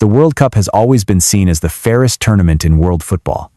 The World Cup has always been seen as the fairest tournament in world football.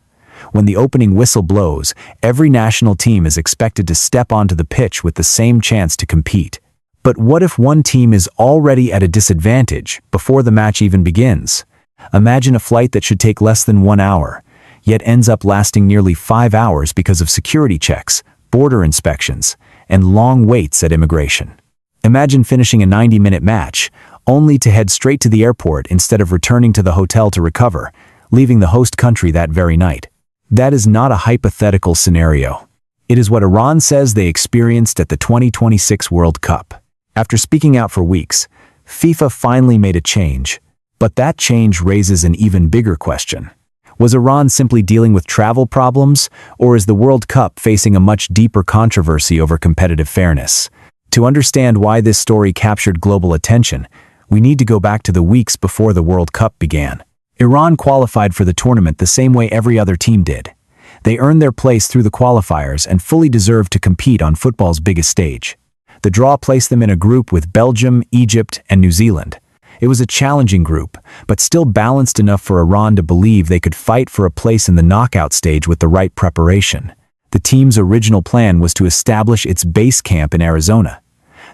When the opening whistle blows, every national team is expected to step onto the pitch with the same chance to compete. But what if one team is already at a disadvantage before the match even begins? Imagine a flight that should take less than 1 hour, yet ends up lasting nearly 5 hours because of security checks, border inspections, and long waits at immigration. Imagine finishing a 90-minute match, only to head straight to the airport instead of returning to the hotel to recover, leaving the host country that very night. That is not a hypothetical scenario. It is what Iran says they experienced at the 2026 World Cup. After speaking out for weeks, FIFA finally made a change. But that change raises an even bigger question. Was Iran simply dealing with travel problems, or is the World Cup facing a much deeper controversy over competitive fairness? To understand why this story captured global attention, we need to go back to the weeks before the World Cup began. Iran qualified for the tournament the same way every other team did. They earned their place through the qualifiers and fully deserved to compete on football's biggest stage. The draw placed them in a group with Belgium, Egypt, and New Zealand. It was a challenging group, but still balanced enough for Iran to believe they could fight for a place in the knockout stage with the right preparation. The team's original plan was to establish its base camp in Arizona.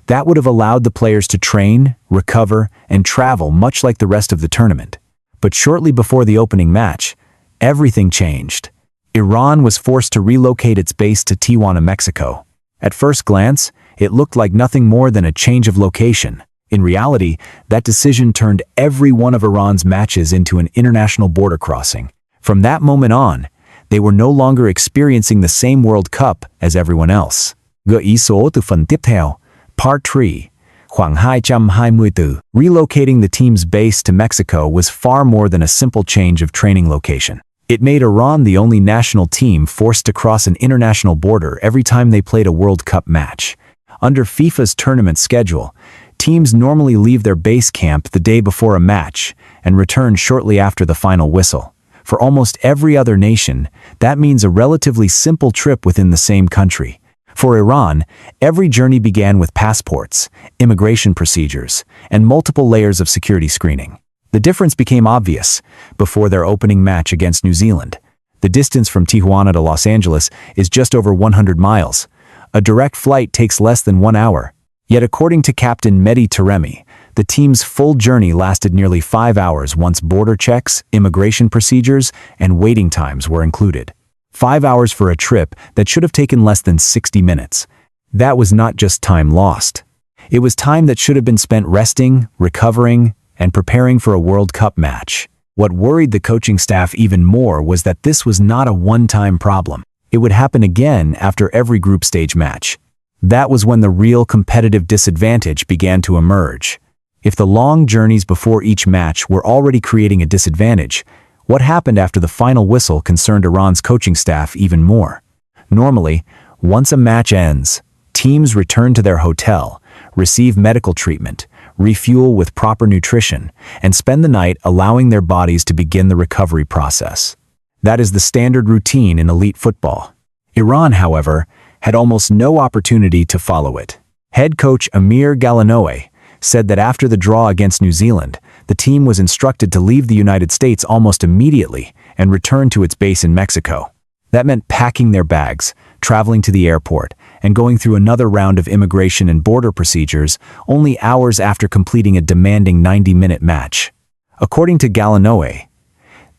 That would have allowed the players to train, recover, and travel much like the rest of the tournament. But shortly before the opening match, everything changed. Iran was forced to relocate its base to Tijuana, Mexico. At first glance, it looked like nothing more than a change of location. In reality, that decision turned every one of Iran's matches into an international border crossing. From that moment on, they were no longer experiencing the same World Cup as everyone else. Gợi ý số từ phần tiếp theo. Part 3. Khoảng 224. Relocating the team's base to Mexico was far more than a simple change of training location. It made Iran the only national team forced to cross an international border every time they played a World Cup match. Under FIFA's tournament schedule, teams normally leave their base camp the day before a match and return shortly after the final whistle. For almost every other nation, that means a relatively simple trip within the same country. For Iran, every journey began with passports, immigration procedures, and multiple layers of security screening. The difference became obvious before their opening match against New Zealand. The distance from Tijuana to Los Angeles is just over 100 miles. A direct flight takes less than 1 hour. Yet according to Captain Mehdi Taremi, the team's full journey lasted nearly 5 hours once border checks, immigration procedures, and waiting times were included. 5 hours for a trip that should have taken less than 60 minutes. That was not just time lost. It was time that should have been spent resting, recovering, and preparing for a World Cup match. What worried the coaching staff even more was that this was not a one-time problem. It would happen again after every group stage match. That was when the real competitive disadvantage began to emerge. If the long journeys before each match were already creating a disadvantage, what happened after the final whistle concerned Iran's coaching staff even more. Normally, once a match ends, teams return to their hotel, receive medical treatment, refuel with proper nutrition, and spend the night allowing their bodies to begin the recovery process. That is the standard routine in elite football. Iran, however, had almost no opportunity to follow it. Head coach Amir Galanoe said that after the draw against New Zealand, the team was instructed to leave the United States almost immediately and return to its base in Mexico. That meant packing their bags, traveling to the airport, and going through another round of immigration and border procedures only hours after completing a demanding 90-minute match. According to Galanoe,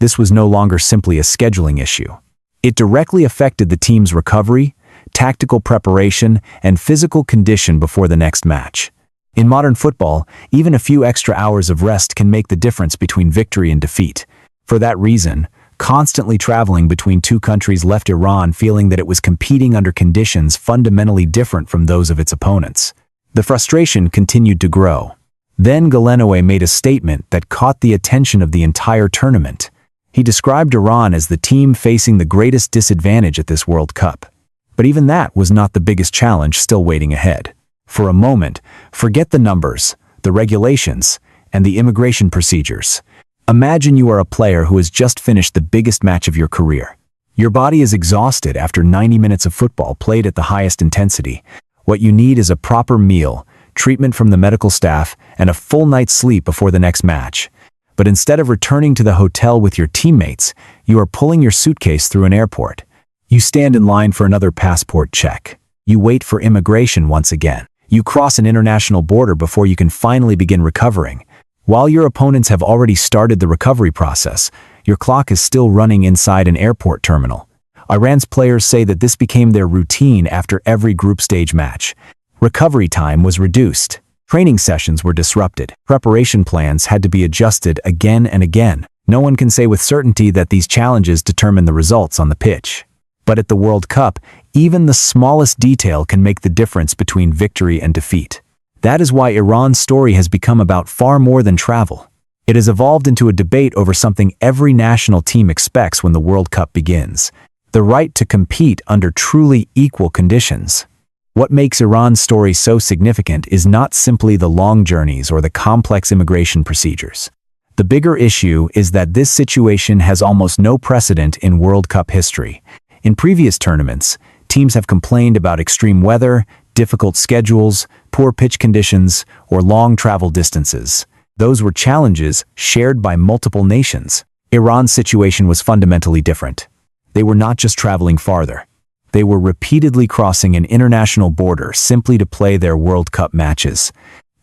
this was no longer simply a scheduling issue. It directly affected the team's recovery, tactical preparation, and physical condition before the next match. In modern football, even a few extra hours of rest can make the difference between victory and defeat. For that reason, constantly traveling between two countries left Iran feeling that it was competing under conditions fundamentally different from those of its opponents. The frustration continued to grow. Then Galanoe made a statement that caught the attention of the entire tournament. He described Iran as the team facing the greatest disadvantage at this World Cup. But even that was not the biggest challenge still waiting ahead. For a moment, forget the numbers, the regulations, and the immigration procedures. Imagine you are a player who has just finished the biggest match of your career. Your body is exhausted after 90 minutes of football played at the highest intensity. What you need is a proper meal, treatment from the medical staff, and a full night's sleep before the next match. But instead of returning to the hotel with your teammates, you are pulling your suitcase through an airport. You stand in line for another passport check. You wait for immigration once again. You cross an international border before you can finally begin recovering. While your opponents have already started the recovery process, your clock is still running inside an airport terminal. Iran's players say that this became their routine after every group stage match. Recovery time was reduced. Training sessions were disrupted. Preparation plans had to be adjusted again and again. No one can say with certainty that these challenges determine the results on the pitch. But at the World Cup, even the smallest detail can make the difference between victory and defeat. That is why Iran's story has become about far more than travel. It has evolved into a debate over something every national team expects when the World Cup begins: the right to compete under truly equal conditions. What makes Iran's story so significant is not simply the long journeys or the complex immigration procedures. The bigger issue is that this situation has almost no precedent in World Cup history. In previous tournaments, teams have complained about extreme weather, difficult schedules, poor pitch conditions, or long travel distances. Those were challenges shared by multiple nations. Iran's situation was fundamentally different. They were not just traveling farther. They were repeatedly crossing an international border simply to play their World Cup matches.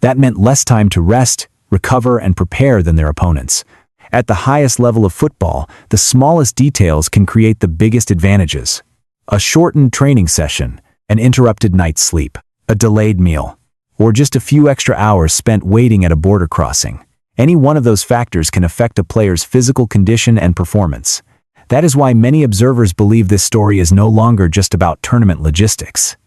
That meant less time to rest, recover, and prepare than their opponents. At the highest level of football, the smallest details can create the biggest advantages. A shortened training session, an interrupted night's sleep, a delayed meal, or just a few extra hours spent waiting at a border crossing. Any one of those factors can affect a player's physical condition and performance. That is why many observers believe this story is no longer just about tournament logistics.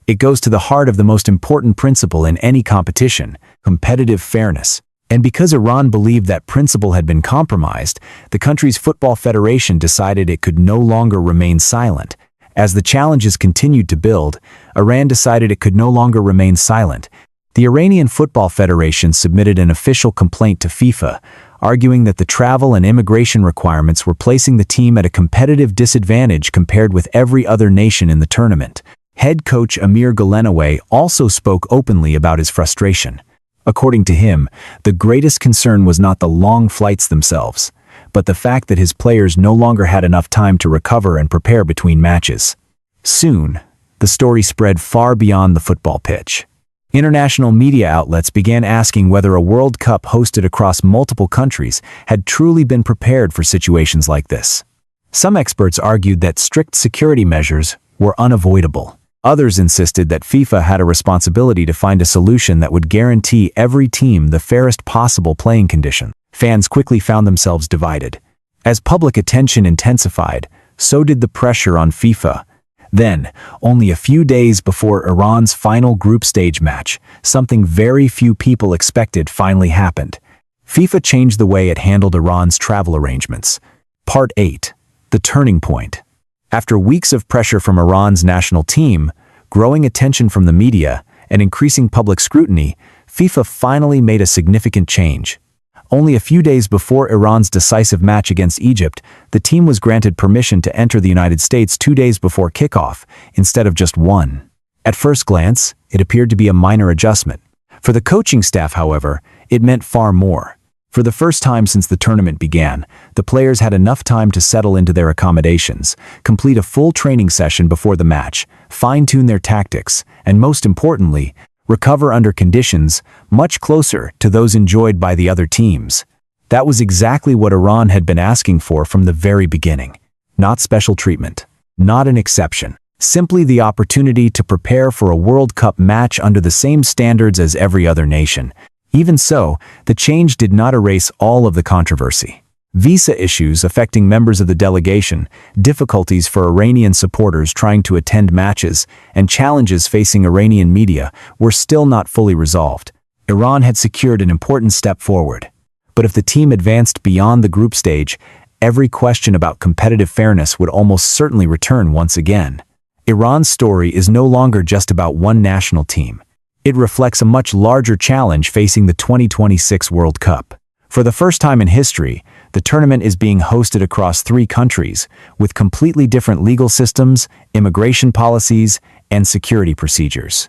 It goes to the heart of the most important principle in any competition: competitive fairness. And because Iran believed that principle had been compromised, the country's football federation decided it could no longer remain silent. As the challenges continued to build, Iran decided it could no longer remain silent. The Iranian Football Federation submitted an official complaint to FIFA, arguing that the travel and immigration requirements were placing the team at a competitive disadvantage compared with every other nation in the tournament. Head coach Amir Galenaway also spoke openly about his frustration. According to him, the greatest concern was not the long flights themselves, but the fact that his players no longer had enough time to recover and prepare between matches. Soon, the story spread far beyond the football pitch. International media outlets began asking whether a World Cup hosted across multiple countries had truly been prepared for situations like this. Some experts argued that strict security measures were unavoidable. Others insisted that FIFA had a responsibility to find a solution that would guarantee every team the fairest possible playing condition. Fans quickly found themselves divided. As public attention intensified, so did the pressure on FIFA. Then, only a few days before Iran's final group stage match, something very few people expected finally happened. FIFA changed the way it handled Iran's travel arrangements. Part 8. The Turning Point. After weeks of pressure from Iran's national team, growing attention from the media, and increasing public scrutiny, FIFA finally made a significant change. Only a few days before Iran's decisive match against Egypt, the team was granted permission to enter the United States 2 days before kickoff, instead of just one. At first glance, it appeared to be a minor adjustment. For the coaching staff, however, it meant far more. For the first time since the tournament began, the players had enough time to settle into their accommodations, complete a full training session before the match, fine-tune their tactics, and most importantly, recover under conditions much closer to those enjoyed by the other teams. That was exactly what Iran had been asking for from the very beginning. Not special treatment, not an exception, simply the opportunity to prepare for a World Cup match under the same standards as every other nation. Even so, the change did not erase all of the controversy. Visa issues affecting members of the delegation, difficulties for Iranian supporters trying to attend matches, and challenges facing Iranian media were still not fully resolved. Iran had secured an important step forward. But if the team advanced beyond the group stage, every question about competitive fairness would almost certainly return once again. Iran's story is no longer just about one national team. It reflects a much larger challenge facing the 2026 World Cup. For the first time in history, the tournament is being hosted across 3 countries, with completely different legal systems, immigration policies, and security procedures.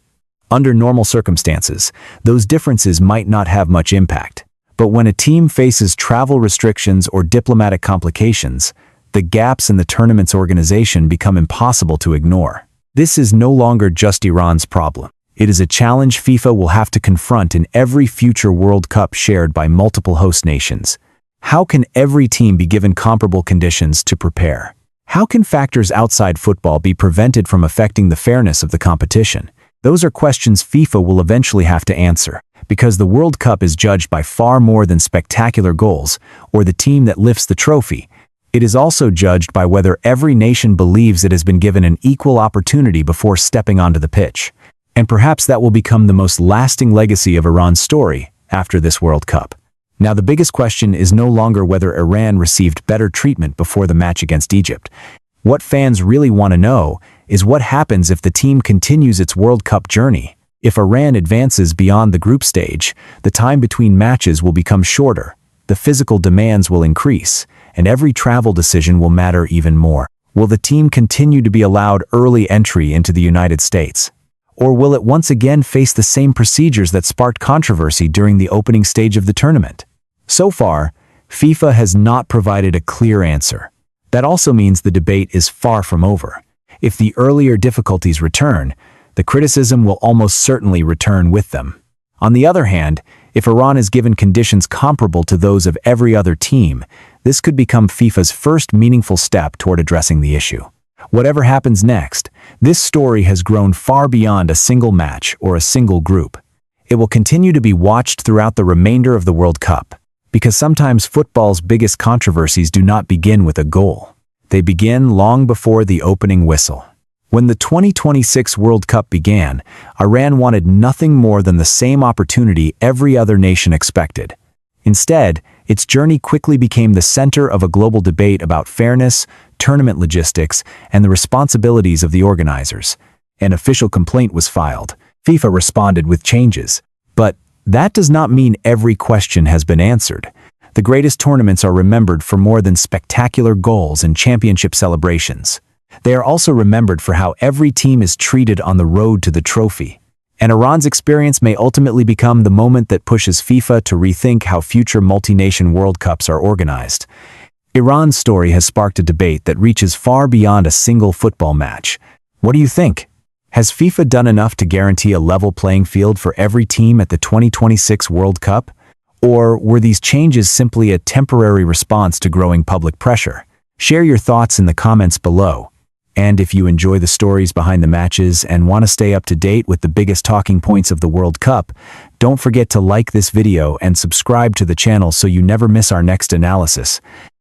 Under normal circumstances, those differences might not have much impact. But when a team faces travel restrictions or diplomatic complications, the gaps in the tournament's organization become impossible to ignore. This is no longer just Iran's problem. It is a challenge FIFA will have to confront in every future World Cup shared by multiple host nations. How can every team be given comparable conditions to prepare? How can factors outside football be prevented from affecting the fairness of the competition? Those are questions FIFA will eventually have to answer, because the World Cup is judged by far more than spectacular goals or the team that lifts the trophy. It is also judged by whether every nation believes it has been given an equal opportunity before stepping onto the pitch. And perhaps that will become the most lasting legacy of Iran's story after this World Cup. Now, the biggest question is no longer whether Iran received better treatment before the match against Egypt. What fans really want to know is what happens if the team continues its World Cup journey. If Iran advances beyond the group stage, the time between matches will become shorter, the physical demands will increase, and every travel decision will matter even more. Will the team continue to be allowed early entry into the United States? Or will it once again face the same procedures that sparked controversy during the opening stage of the tournament? So far, FIFA has not provided a clear answer. That also means the debate is far from over. If the earlier difficulties return, the criticism will almost certainly return with them. On the other hand, if Iran is given conditions comparable to those of every other team, this could become FIFA's first meaningful step toward addressing the issue. Whatever happens next, this story has grown far beyond a single match or a single group. It will continue to be watched throughout the remainder of the World Cup, because sometimes football's biggest controversies do not begin with a goal. They begin long before the opening whistle. When the 2026 World Cup began, Iran wanted nothing more than the same opportunity every other nation expected. Instead, its journey quickly became the center of a global debate about fairness, tournament logistics, and the responsibilities of the organizers. An official complaint was filed. FIFA responded with changes. But that does not mean every question has been answered. The greatest tournaments are remembered for more than spectacular goals and championship celebrations. They are also remembered for how every team is treated on the road to the trophy. And Iran's experience may ultimately become the moment that pushes FIFA to rethink how future multi-nation World Cups are organized. Iran's story has sparked a debate that reaches far beyond a single football match. What do you think? Has FIFA done enough to guarantee a level playing field for every team at the 2026 World Cup? Or were these changes simply a temporary response to growing public pressure? Share your thoughts in the comments below. And if you enjoy the stories behind the matches and want to stay up to date with the biggest talking points of the World Cup, don't forget to like this video and subscribe to the channel so you never miss our next analysis.